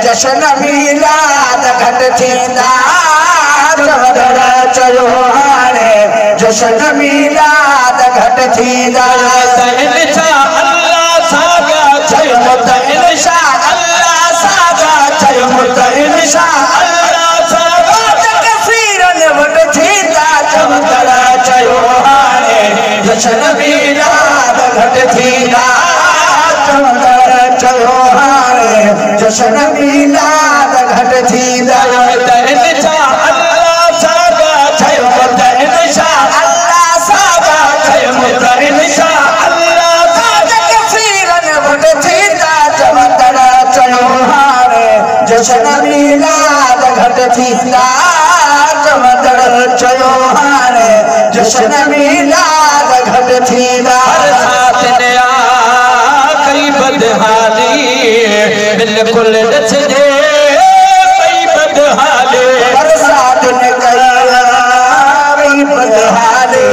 जशन मीलाद घट थींदा चवंदड़ चयो हाणे जशन मीलाद घट थींदा अल्लाह सागा चयो त इंशा अल्लाह सागा चयो त इंशा अल्लाह सागा तकसीरन वट थींदा चवंदड़ चयो हाणे जशन मीलाद घट थींदा चवंदड़ चयो हाणे जशन मीलाद घट थींदा इंशा अल्लाह सागा चयो त इंशा अल्लाह सागा चयो त इंशा अल्लाह सागा तकसीरन वट थींदा चवंदड़ चयो हाणे जशन मीलाद घट थींदा चवंदड़ चयो हाणे जशन मीलाद घट थींदा साथ ने कई बदहाली बिल्कुल नचदे कई बदहाली बरसात ने कई बदहाली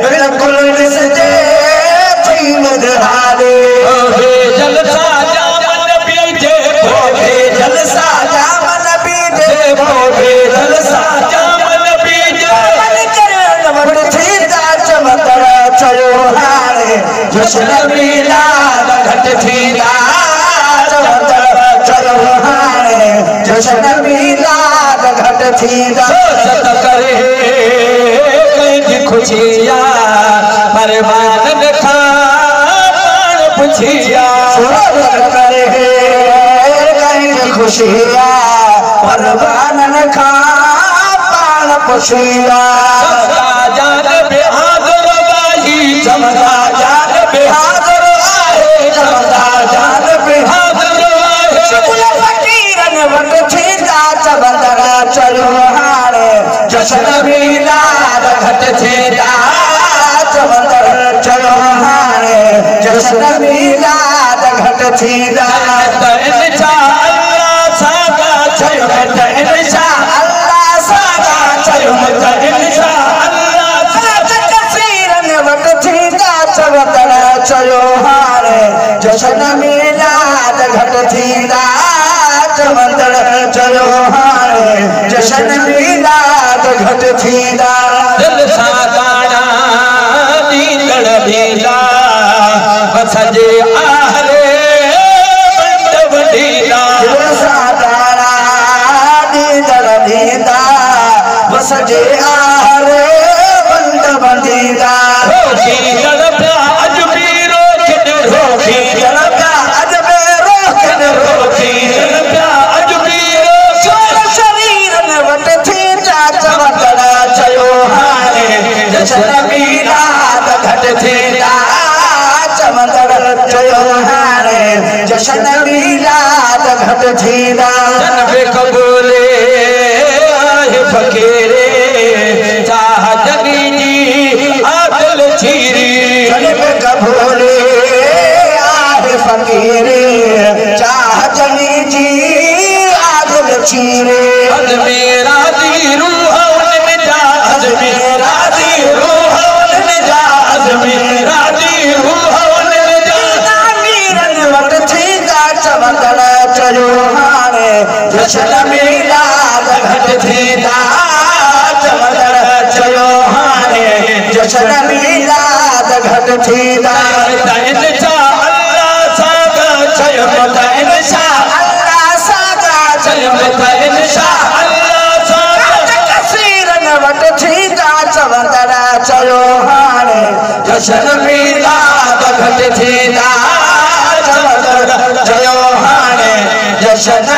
बिल्कुल नचदे कई बदहाली हे जलसा जामन बीजे हे जलसा जामन बीजे हे जलसा जामन बीजे मन करण वट थींदा चवंदड़ चयो हाणे जशन मीलाद घट थींदा जशन मीलाद घट थींदा सोचत करे कंहिंजी खुशिया परवान खां पाण पुछिया सोचत करे कंहिंजी खुशिया परवान खां पाण पुछिया जान बेहादुर वाही चवंदा जान बेहादुर आहे चवंदा जान बेहादुर आहे वट थींदा चवंदड़ चयो हाणे जशन मीलाद घट थींदा चवंदड़ चयो हाणे जशन मीलाद घट थींदा इंशा अल्लाह सागा चयो त इंशा अल्लाह सागा चयो त इंशा अल्लाह सागा तकसीरन वट थींदा चवंदड़ चयो हाणे जशन मीलाद घट थींदा चवंदड़ चयो हाणे जशन मीलाद घट थींदा दिल सां गाना ॾींदड़ ॾींदा सजे आहरे बंद वॾींदा दिल सां गाना ॾींदड़ ॾींदा सजे आहरे बंद वॾींदा ॾींदड़ पिया अॼु बि रोकन ॾींदड़ पिया अॼु बि रोकन जशन मीलाद घट थींदा चवंदड़ चयो हाणे जशन मीलाद घट थींदा जनबे कबूले आहे फ़कीरे चाह जनी आदिल चीरी जनबे कबूले आहे फ़कीरे चाह जनी जी आदिल चीरी अज मेरा दी रूह उनमें जा अज मेरा दी रूह उनमें जा अज मेरा दी रूह उनमें जा मीरन वट थींदा चवंदड़ चयो हाणे जशन मीलाद घट थींदा चवंदड़ चयो हाणे जशन मीलाद घट थींदा इंशा अल्लाह सागा चयो त इंशा अल्लाह सागा चयो त इंशा अल्लाह सागा तकसीरन वट थींदा चवंदड़ चयो हाणे जशन मीलाद घट थींदा चवंदड़ चयो हाणे जशन